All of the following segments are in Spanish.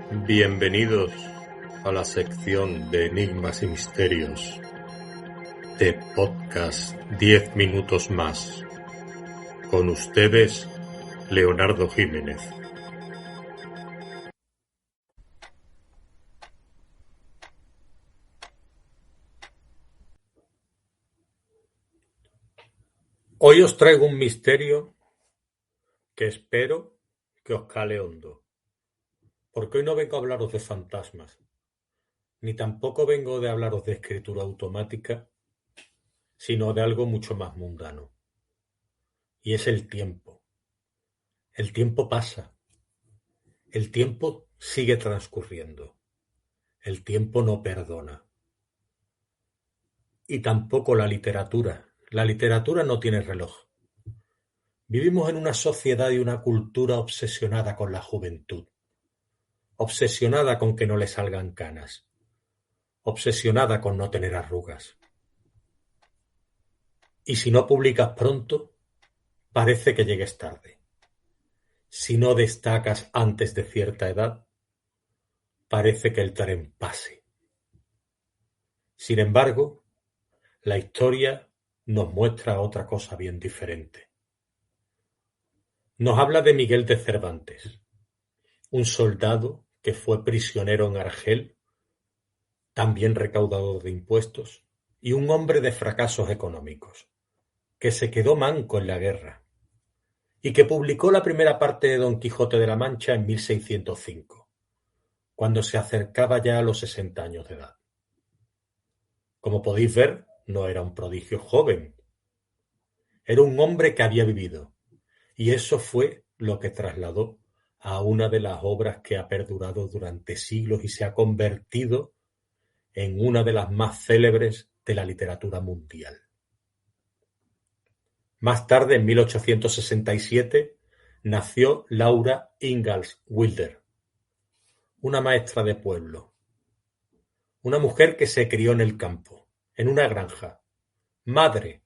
Bienvenidos a la sección de Enigmas y Misterios de Podcast 10 Minutos Más. Con ustedes, Leonardo Jiménez. Hoy os traigo un misterio que espero que os cale hondo. Porque hoy no vengo a hablaros de fantasmas, ni tampoco vengo de hablaros de escritura automática, sino de algo mucho más mundano. Y es el tiempo. El tiempo pasa. El tiempo sigue transcurriendo. El tiempo no perdona. Y tampoco la literatura. La literatura no tiene reloj. Vivimos en una sociedad y una cultura obsesionada con la juventud. Obsesionada con que no le salgan canas. Obsesionada con no tener arrugas. Y si no publicas pronto, parece que llegues tarde. Si no destacas antes de cierta edad, parece que el tren pase. Sin embargo, la historia nos muestra otra cosa bien diferente. Nos habla de Miguel de Cervantes, un soldado que fue prisionero en Argel, también recaudador de impuestos, y un hombre de fracasos económicos, que se quedó manco en la guerra, y que publicó la primera parte de Don Quijote de la Mancha en 1605, cuando se acercaba ya a los 60 años de edad. Como podéis ver, no era un prodigio joven, era un hombre que había vivido, y eso fue lo que trasladó a una de las obras que ha perdurado durante siglos y se ha convertido en una de las más célebres de la literatura mundial. Más tarde, en 1867, nació Laura Ingalls Wilder, una maestra de pueblo, una mujer que se crió en el campo, en una granja, madre,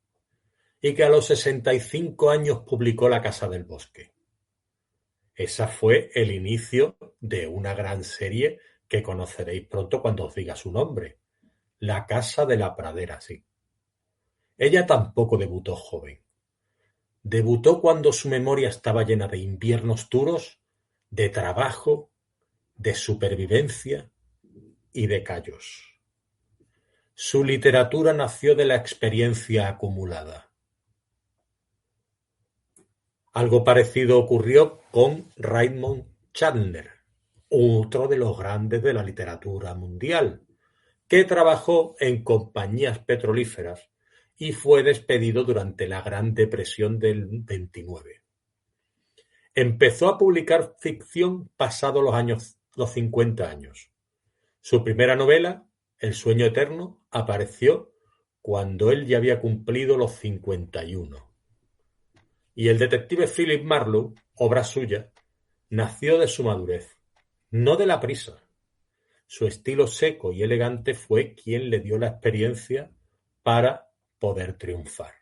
y que a los 65 años publicó La Casa del Bosque. Esa fue el inicio de una gran serie que conoceréis pronto cuando os diga su nombre, La Casa de la Pradera, sí. Ella tampoco debutó joven. Debutó cuando su memoria estaba llena de inviernos duros, de trabajo, de supervivencia y de callos. Su literatura nació de la experiencia acumulada. Algo parecido ocurrió con Raymond Chandler, otro de los grandes de la literatura mundial, que trabajó en compañías petrolíferas y fue despedido durante la Gran Depresión del 29. Empezó a publicar ficción pasados los 50 años. Su primera novela, El sueño eterno, apareció cuando él ya había cumplido los 51. Y el detective Philip Marlowe, obra suya, nació de su madurez, no de la prisa. Su estilo seco y elegante fue quien le dio la experiencia para poder triunfar.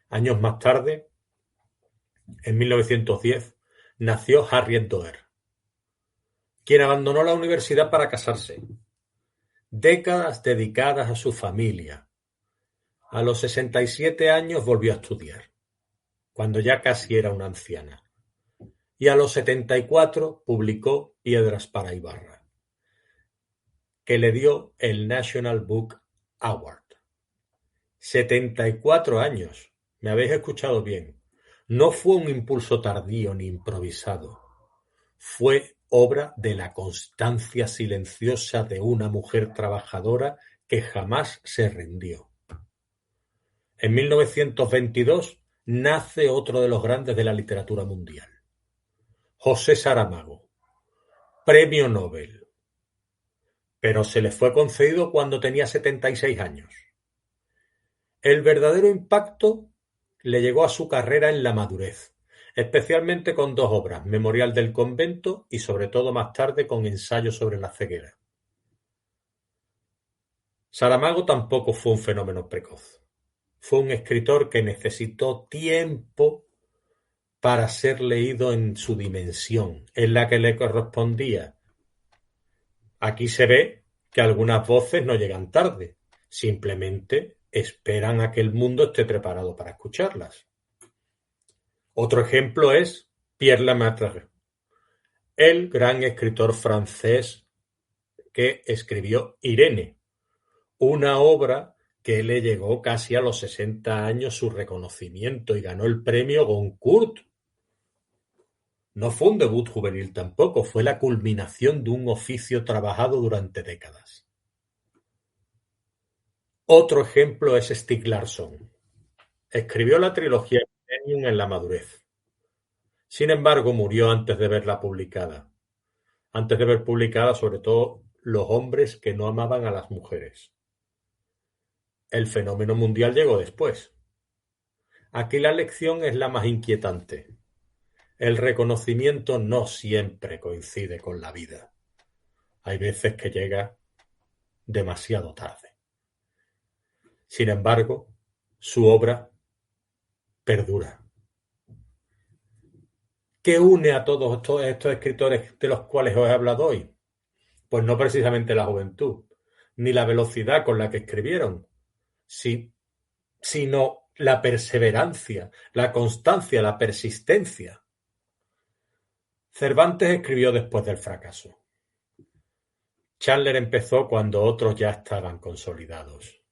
Años más tarde, en 1910, nació Harriet Doer, quien abandonó la universidad para casarse. Décadas dedicadas a su familia. A los 67 años volvió a estudiar, cuando ya casi era una anciana. Y a los 74 publicó Piedras para Ibarra, que le dio el National Book Award. 74 años, me habéis escuchado bien. No fue un impulso tardío ni improvisado. Fue obra de la constancia silenciosa de una mujer trabajadora que jamás se rindió. En 1922 nace otro de los grandes de la literatura mundial, José Saramago, premio Nobel, pero se le fue concedido cuando tenía 76 años. El verdadero impacto le llegó a su carrera en la madurez, especialmente con dos obras, Memorial del convento y sobre todo más tarde con Ensayo sobre la ceguera. Saramago tampoco fue un fenómeno precoz. Fue un escritor que necesitó tiempo para ser leído en su dimensión, en la que le correspondía. Aquí se ve que algunas voces no llegan tarde, simplemente esperan a que el mundo esté preparado para escucharlas. Otro ejemplo es Pierre Lemaitre, el gran escritor francés que escribió Irene, una obra que le llegó casi a los 60 años su reconocimiento y ganó el premio Goncourt. No fue un debut juvenil tampoco, fue la culminación de un oficio trabajado durante décadas. Otro ejemplo es Stieg Larsson. Escribió la trilogía Millennium en la madurez. Sin embargo, murió antes de verla publicada. Antes de ver publicada, sobre todo, Los hombres que no amaban a las mujeres. El fenómeno mundial llegó después. Aquí la lección es la más inquietante. El reconocimiento no siempre coincide con la vida. Hay veces que llega demasiado tarde. Sin embargo, su obra perdura. ¿Qué une a todos estos escritores de los cuales os he hablado hoy? Pues no precisamente la juventud, ni la velocidad con la que escribieron, sino la perseverancia, la constancia, la persistencia. Cervantes escribió después del fracaso. Chandler empezó cuando otros ya estaban consolidados.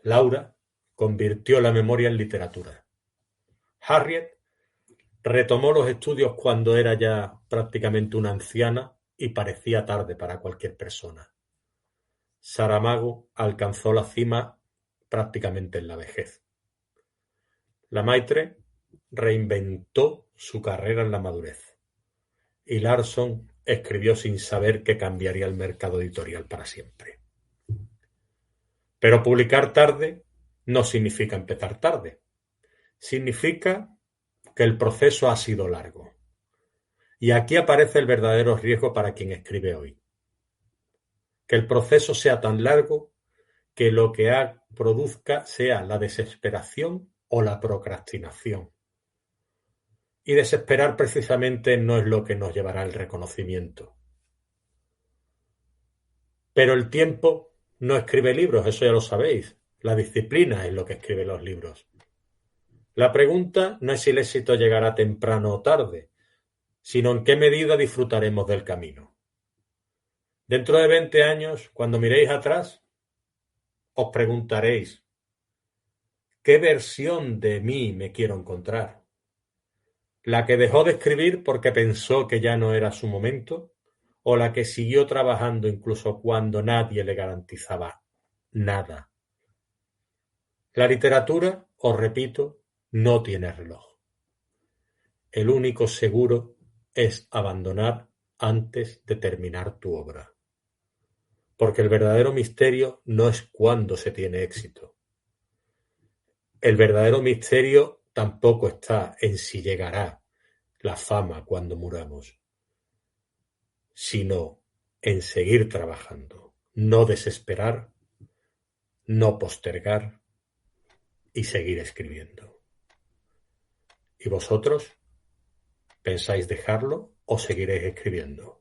Laura convirtió la memoria en literatura. Harriet retomó los estudios cuando era ya prácticamente una anciana y parecía tarde para cualquier persona. Saramago alcanzó la cima prácticamente en la vejez. Lemaitre reinventó su carrera en la madurez. Y Larsson escribió sin saber que cambiaría el mercado editorial para siempre. Pero publicar tarde no significa empezar tarde. Significa que el proceso ha sido largo. Y aquí aparece el verdadero riesgo para quien escribe hoy. Que el proceso sea tan largo que lo que produzca sea la desesperación o la procrastinación. Y desesperar precisamente no es lo que nos llevará al reconocimiento. Pero el tiempo no escribe libros, eso ya lo sabéis. La disciplina es lo que escribe los libros. La pregunta no es si el éxito llegará temprano o tarde, sino en qué medida disfrutaremos del camino. Dentro de 20 años, cuando miréis atrás, os preguntaréis, ¿qué versión de mí me quiero encontrar? ¿La que dejó de escribir porque pensó que ya no era su momento? ¿O la que siguió trabajando incluso cuando nadie le garantizaba nada? La literatura, os repito, no tiene reloj. El único seguro es abandonar antes de terminar tu obra. Porque el verdadero misterio no es cuándo se tiene éxito. El verdadero misterio tampoco está en si llegará la fama cuando muramos, sino en seguir trabajando, no desesperar, no postergar y seguir escribiendo. ¿Y vosotros? ¿Pensáis dejarlo o seguiréis escribiendo?